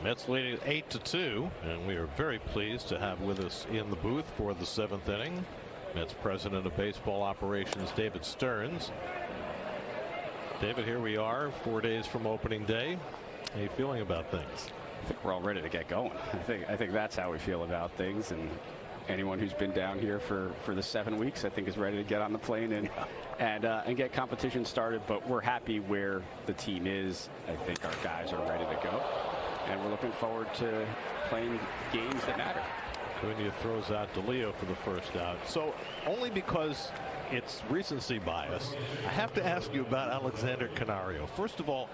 Mets leading 8-2, and we are very pleased to have with us in the booth for the 7th inning Mets president of baseball operations David Stearns. David, here we are 4 days from opening day. How are you feeling about things? I think we're all ready to get going. I think that's how we feel about things, and anyone who's been down here for the 7 weeks I think is ready to get on the plane and get competition started. But we're happy where the team is. I think our guys are ready to go, and we're looking forward to playing games that matter. Cunha throws out DeLeo for the first out. So only because it's recency bias, I have to ask you about Alexander Canario. First of all,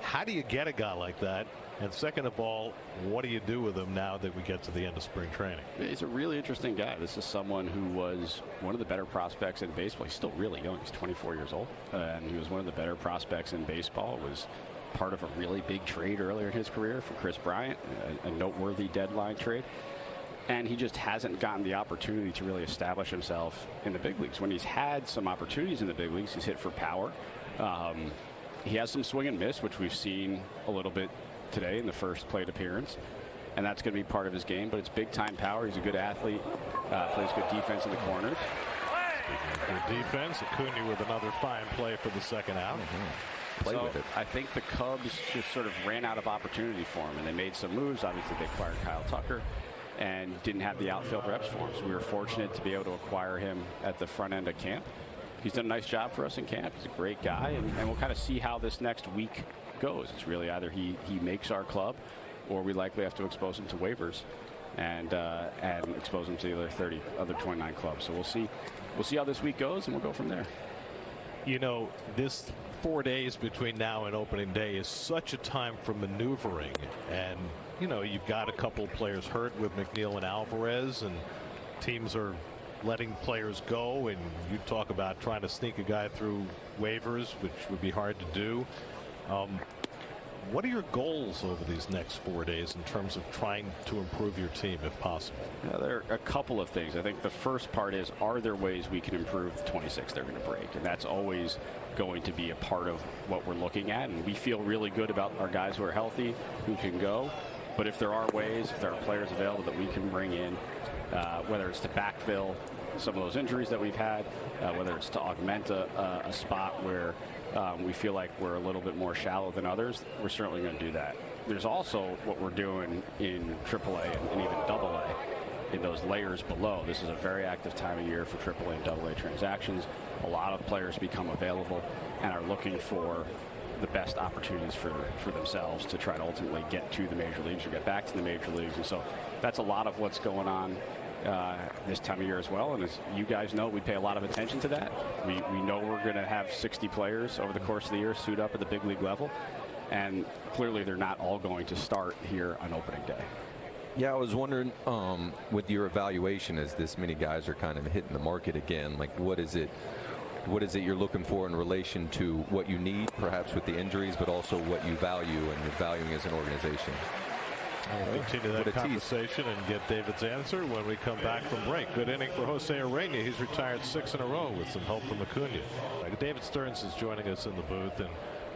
how do you get a guy like that? And second of all, what do you do with him now that we get to the end of spring training? He's a really interesting guy. This is someone who was one of the better prospects in baseball. He's still really young. He's 24 years old. And he was one of the better prospects in baseball. Was part of a really big trade earlier in his career for Chris Bryant, a noteworthy deadline trade. And he just hasn't gotten the opportunity to really establish himself in the big leagues. When he's had some opportunities in the big leagues, he's hit for power. He has some swing and miss, which we've seen a little bit today in the first plate appearance. And that's going to be part of his game. But it's big-time power. He's a good athlete. Plays good defense in the corners. Good defense. Acuna with another fine play for the second out. Play with it. I think the Cubs just sort of ran out of opportunity for him, and they made some moves. Obviously, they acquired Kyle Tucker and didn't have the outfield reps for him. So we were fortunate to be able to acquire him at the front end of camp. He's done a nice job for us in camp. He's a great guy, and we'll kind of see how this next week goes. It's really either he makes our club, or we likely have to expose him to waivers and expose him to the other 29 clubs. So we'll see how this week goes, and we'll go from there. You know, this 4 days between now and opening day is such a time for maneuvering, and you know, you've got a couple of players hurt with McGill and Alvarez, and teams are letting players go, and you talk about trying to sneak a guy through waivers, which would be hard to do. What are your goals over these next 4 days in terms of trying to improve your team if possible? Yeah, there are a couple of things. I think the first part is, are there ways we can improve the 26 they're going to break? And that's always going to be a part of what we're looking at. And we feel really good about our guys who are healthy, who can go. But if there are ways, if there are players available that we can bring in, whether it's to backfill some of those injuries that we've had, whether it's to augment a spot where we feel like we're a little bit more shallow than others, we're certainly going to do that. There's also what we're doing in AAA and even AA in those layers below. This is a very active time of year for AAA and AA transactions. A lot of players become available and are looking for the best opportunities for themselves to try to ultimately get to the major leagues or get back to the major leagues. And so that's a lot of what's going on this time of year as well. And as you guys know, we pay a lot of attention to that. We know we're going to have 60 players over the course of the year suit up at the big league level. And clearly they're not all going to start here on opening day. Yeah, I was wondering, with your evaluation, as this many guys are kind of hitting the market again, like what is it you're looking for in relation to what you need, perhaps with the injuries, but also what you value and you're valuing as an organization? We'll continue that conversation and get David's answer when we come back from break. Good inning for Jose Urena. He's retired 6 in a row with some help from Acuna. David Stearns is joining us in the booth, and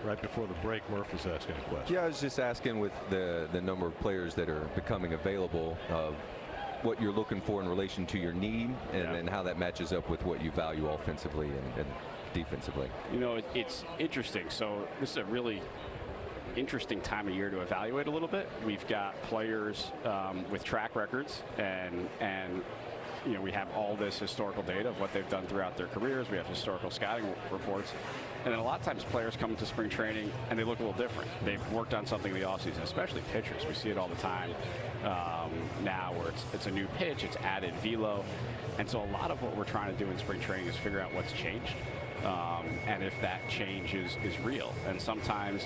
right before the break, Murph was asking a question. Yeah, I was just asking, with the number of players that are becoming available, what you're looking for in relation to your need, and how that matches up with what you value offensively and defensively. You know, it's interesting. So this is a really interesting time of year to evaluate a little bit. We've got players with track records, and you know, we have all this historical data of what they've done throughout their careers. We have historical scouting reports. And then a lot of times players come to spring training and they look a little different. They've worked on something in the offseason, especially pitchers. We see it all the time now, where it's a new pitch, it's added velo. And so a lot of what we're trying to do in spring training is figure out what's changed and if that change is real. And sometimes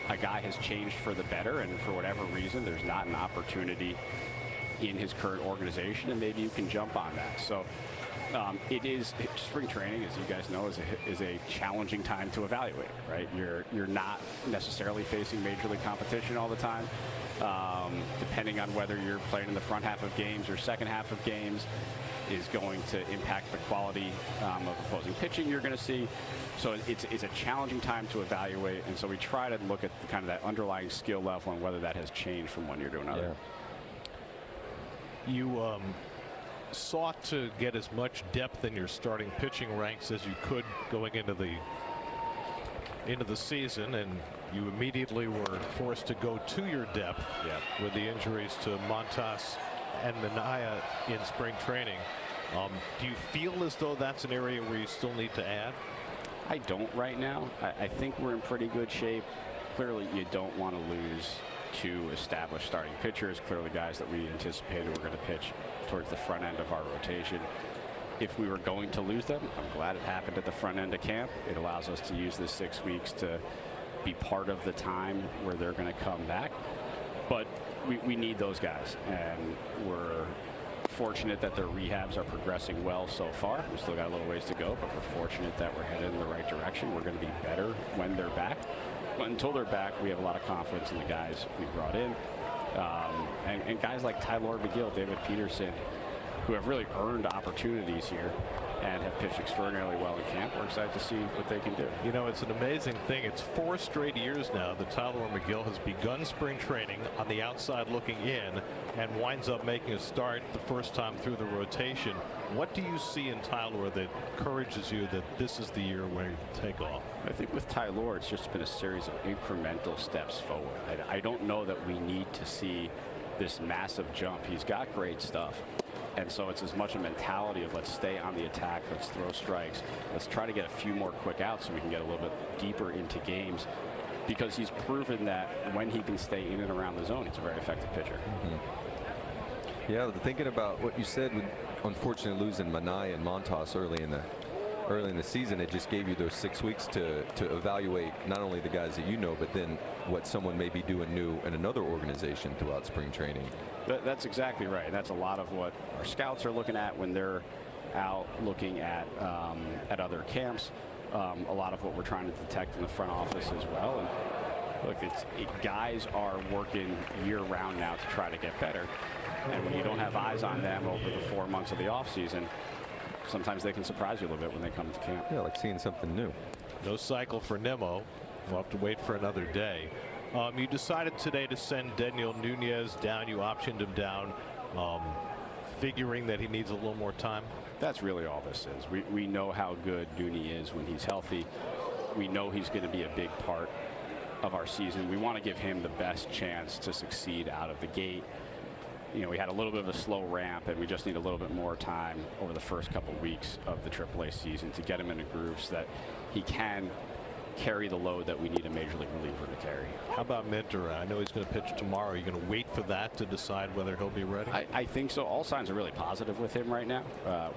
a guy has changed for the better, and for whatever reason there's not an opportunity in his current organization, and maybe you can jump on that. So spring training, as you guys know, is a challenging time to evaluate, right? You're not necessarily facing major league competition all the time. depending on whether you're playing in the front half of games or second half of games, is going to impact the quality of opposing pitching you're going to see. So it's a challenging time to evaluate, and so we try to look at kind of that underlying skill level and whether that has changed from one year to another. Yeah. You sought to get as much depth in your starting pitching ranks as you could going into the season, and you immediately were forced to go to your depth with the injuries to Montas and Manaea in spring training. Do you feel as though that's an area where you still need to add? I don't right now. I think we're in pretty good shape. Clearly, you don't want to lose two established starting pitchers, clearly guys that we anticipated were going to pitch towards the front end of our rotation. If we were going to lose them, I'm glad it happened at the front end of camp. It allows us to use this 6 weeks to be part of the time where they're going to come back. But we need those guys, and we're fortunate that their rehabs are progressing well so far. We've still got a little ways to go, but we're fortunate that we're headed in the right direction. We're going to be better when they're back. But until they're back, we have a lot of confidence in the guys we brought in. And guys like Tyler McGill, David Peterson, who have really earned opportunities here and have pitched extraordinarily well in camp. We're excited to see what they can do. You know, it's an amazing thing. It's 4 straight years now that Tyler McGill has begun spring training on the outside looking in and winds up making a start the first time through the rotation. What do you see in Tyler that encourages you that this is the year where you take off? I think with Tyler, it's just been a series of incremental steps forward. I don't know that we need to see this massive jump. He's got great stuff. And so it's as much a mentality of let's stay on the attack, let's throw strikes, let's try to get a few more quick outs so we can get a little bit deeper into games, because he's proven that when he can stay in and around the zone, he's a very effective pitcher. Yeah, thinking about what you said, with unfortunately losing Manaea and Montas early in the season, it just gave you those 6 weeks to evaluate not only the guys that you know, but then what someone may be doing new in another organization throughout spring training. That's exactly right. That's a lot of what our scouts are looking at when they're out looking at other camps. A lot of what we're trying to detect in the front office as well. And look, guys are working year-round now to try to get better. And when you don't have eyes on them over the 4 months of the offseason, sometimes they can surprise you a little bit when they come to camp. Yeah, like seeing something new. No cycle for Nimmo. We'll have to wait for another day. You decided today to send Daniel Nunez down. You optioned him down, figuring that he needs a little more time. That's really all this is. We know how good Nunez is when he's healthy. We know he's going to be a big part of our season. We want to give him the best chance to succeed out of the gate. You know, we had a little bit of a slow ramp, and we just need a little bit more time over the first couple weeks of the AAA season to get him into grooves so that he can carry the load that we need a major league reliever to carry. How about Minter? I know he's going to pitch tomorrow. Are you going to wait for that to decide whether he'll be ready? I think so. All signs are really positive with him right now.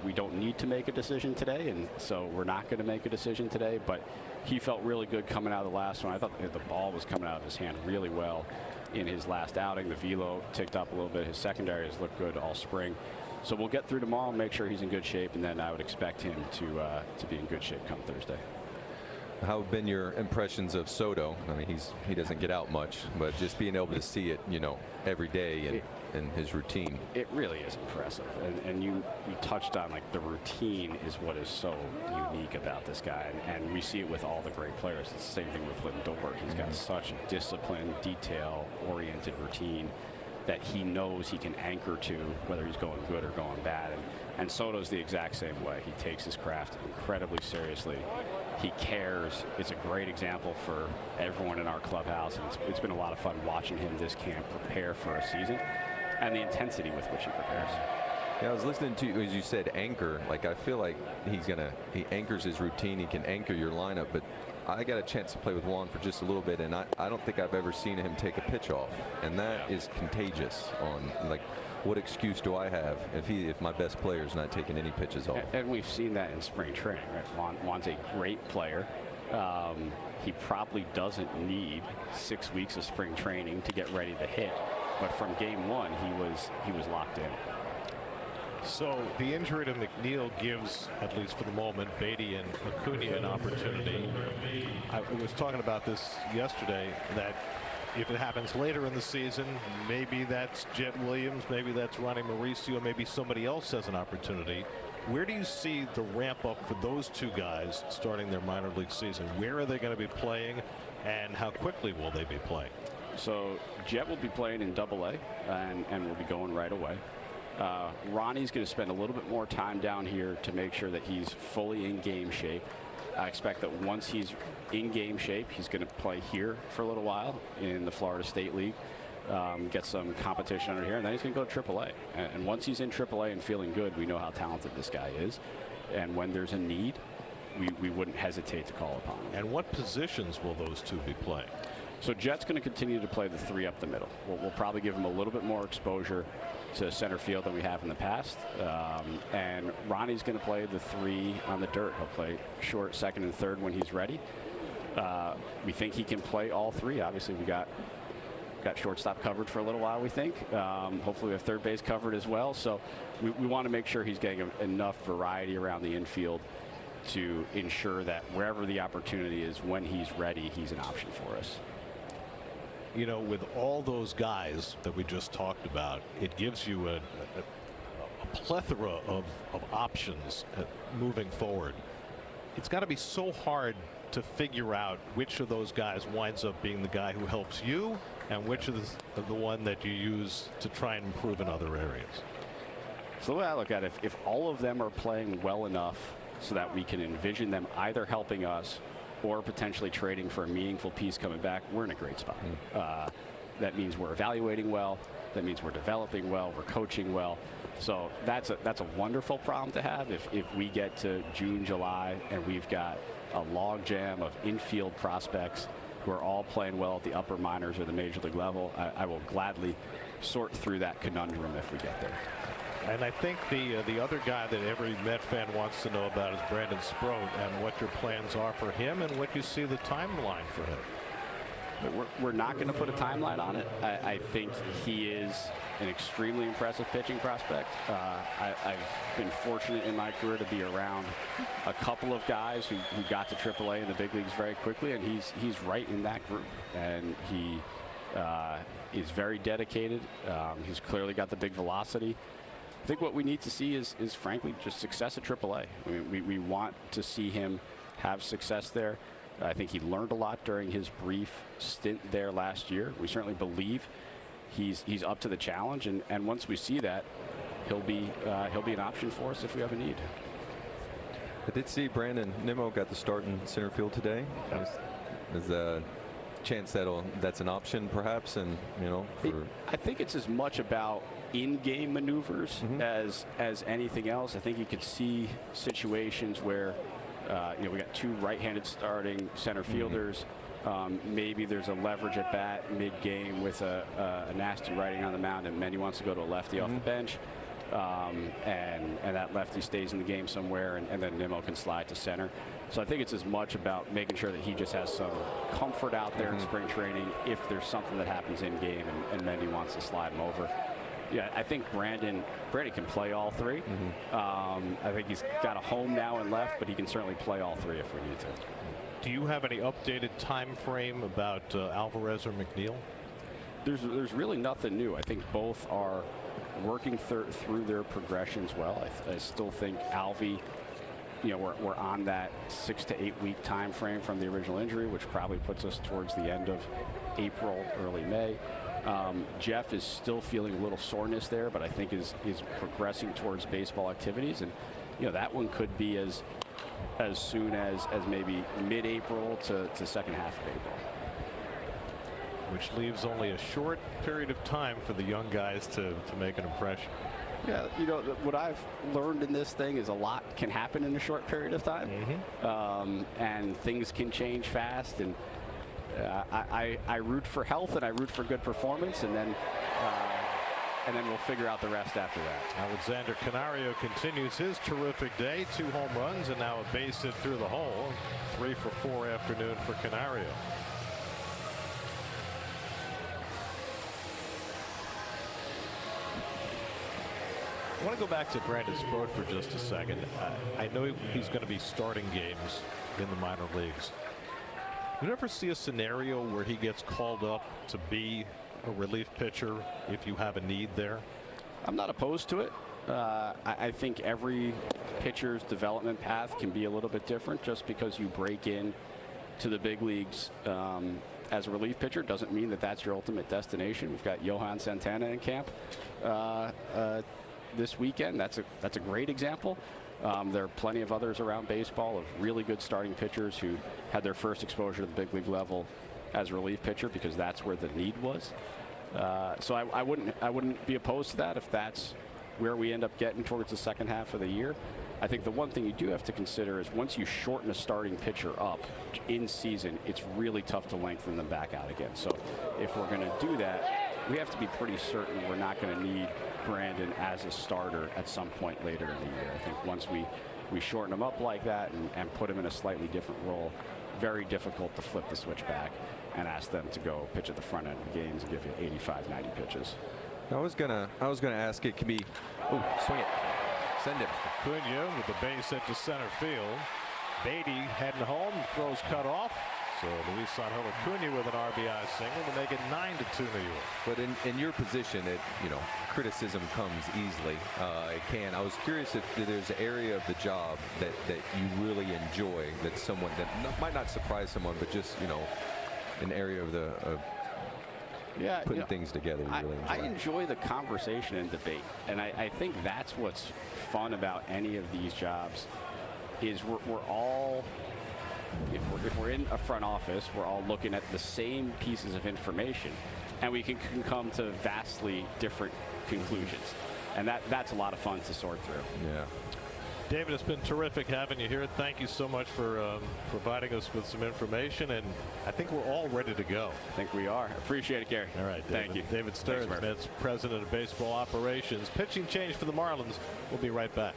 We don't need to make a decision today, and so we're not going to make a decision today, but he felt really good coming out of the last one. I thought the ball was coming out of his hand really well in his last outing. The velo ticked up a little bit. His secondary has looked good all spring. So we'll get through tomorrow, make sure he's in good shape, and then I would expect him to be in good shape come Thursday. How have been your impressions of Soto? I mean, he doesn't get out much, but just being able to see it, you know, every day in his routine. It really is impressive. And you touched on, like, the routine is what is so unique about this guy. And we see it with all the great players. It's the same thing with Lindor. He's got such a disciplined, detail-oriented routine that he knows he can anchor to, whether he's going good or going bad. And Soto's the exact same way. He takes his craft incredibly seriously. He cares. It's a great example for everyone in our clubhouse. And it's been a lot of fun watching him this camp prepare for a season and the intensity with which he prepares. Yeah, I was listening to you, as you said, anchor. Like, I feel like he anchors his routine. He can anchor your lineup, but I got a chance to play with Juan for just a little bit, and I don't think I've ever seen him take a pitch off, and that is contagious. On, like, what excuse do I have if my best player is not taking any pitches off? And we've seen that in spring training, right? Juan's a great player. He probably doesn't need 6 weeks of spring training to get ready to hit, but from game one, he was locked in. So the injury to McNeil gives, at least for the moment, Beatty and Acuna an opportunity. I was talking about this yesterday, that if it happens later in the season, maybe that's Jett Williams, maybe that's Ronnie Mauricio, maybe somebody else has an opportunity. Where do you see the ramp up for those two guys starting their minor league season? Where are they going to be playing, and how quickly will they be playing? So Jett will be playing in Double-A, and will be going right away. Ronnie's going to spend a little bit more time down here to make sure that he's fully in game shape. I expect that once he's in game shape, he's going to play here for a little while in the Florida State League, get some competition under here, and then he's going to go to AAA. And once he's in AAA and feeling good, we know how talented this guy is. And when there's a need, we wouldn't hesitate to call upon him. And what positions will those two be playing? So Jett's going to continue to play the 3 up the middle. We'll probably give him a little bit more exposure to center field than we have in the past. And Ronnie's going to play the 3 on the dirt. He'll play short, second, and third when he's ready. We think he can play all 3. Obviously, we got shortstop covered for a little while, we think. Hopefully we have third base covered as well. So we want to make sure he's getting enough variety around the infield to ensure that wherever the opportunity is, when he's ready, he's an option for us. You know, with all those guys that we just talked about, it gives you a plethora of options moving forward. It's got to be so hard to figure out which of those guys winds up being the guy who helps you and which is the one that you use to try and improve in other areas. So the way I look at it, if all of them are playing well enough so that we can envision them either helping us or potentially trading for a meaningful piece coming back, we're in a great spot. That means we're evaluating well. That means we're developing well. We're coaching well. So that's a wonderful problem to have. If we get to June, July, and we've got a log jam of infield prospects who are all playing well at the upper minors or the major league level, I will gladly sort through that conundrum if we get there. And I think the other guy that every Met fan wants to know about is Brandon Sproat, and what your plans are for him and what you see the timeline for him. We're not going to put a timeline on it. I think he is an extremely impressive pitching prospect. I've been fortunate in my career to be around a couple of guys who got to AAA in the big leagues very quickly, and he's right in that group. And he is very dedicated. He's clearly got the big velocity. I think what we need to see is frankly just success at AAA. I mean, we want to see him have success there. I think he learned a lot during his brief stint there last year. We certainly believe he's up to the challenge, and once we see that, he'll be an option for us if we have a need. I did see Brandon Nimmo got the start in center field today. Is a chance that's an option perhaps, and I think it's as much about in-game maneuvers as anything else. I think you could see situations where we got 2 right-handed starting center fielders. Maybe there's a leverage at bat mid-game with a nasty righty on the mound, and Manny wants to go to a lefty off the bench, and that lefty stays in the game somewhere, and then Nimmo can slide to center. So I think it's as much about making sure that he just has some comfort out there in spring training if there's something that happens in game and Manny wants to slide him over. Yeah, I think Brandon can play all 3. I think he's got a home now and left, but he can certainly play all 3 if we need to. Do you have any updated time frame about Alvarez or McGill? There's really nothing new. I think both are working through their progressions well. I still think Alvy, we're on that 6 to 8 week time frame from the original injury, which probably puts us towards the end of April, early May. Jeff is still feeling a little soreness there, but I think is progressing towards baseball activities, and that one could be as soon as maybe mid-April to second half of April. Which leaves only a short period of time for the young guys to make an impression. Yeah, what I've learned in this thing is a lot can happen in a short period of time, and things can change fast, and I root for health and I root for good performance, and then we'll figure out the rest after that. Alexander Canario continues his terrific day. 2 home runs and now a base hit through the hole. 3 for 4 afternoon for Canario. I want to go back to Brandon Sproat for just a second. I know he's going to be starting games in the minor leagues. You never see a scenario where he gets called up to be a relief pitcher if you have a need there? I'm not opposed to it. I think every pitcher's development path can be a little bit different. Just because you break in to the big leagues as a relief pitcher doesn't mean that that's your ultimate destination. We've got Johan Santana in camp this weekend. That's a great example. There are plenty of others around baseball of really good starting pitchers who had their first exposure to the big league level as a relief pitcher because that's where the need was. So I wouldn't be opposed to that if that's where we end up getting towards the second half of the year. I think the one thing you do have to consider is once you shorten a starting pitcher up in season, it's really tough to lengthen them back out again. So if we're going to do that, we have to be pretty certain we're not going to need Brandon as a starter at some point later in the year. I think once we shorten him up like that and put him in a slightly different role, very difficult to flip the switch back and ask them to go pitch at the front end of the games and give you 85, 90 pitches. I was gonna ask, it can be, swing it, send it. Acuna with the base hit to center field. Beatty heading home, throws cut off. So Luis Angel Acuna with an RBI single to make it 9-2 New York. But in your position, criticism comes easily. It can. I was curious if there's an area of the job that you really enjoy, that someone that might not surprise someone, but just an area of putting things together. You really enjoy. I enjoy the conversation and debate, and I think that's what's fun about any of these jobs. Is we're all, if we're in a front office, we're all looking at the same pieces of information, and we can come to vastly different conclusions, and that's a lot of fun to sort through. Yeah. David, it's been terrific having you here. Thank you so much for providing us with some information, and I think we're all ready to go. I think we are. Appreciate it, Gary. All right, David. Thank you. David Stearns, Mets president of baseball operations. Pitching change for the Marlins. We'll be right back.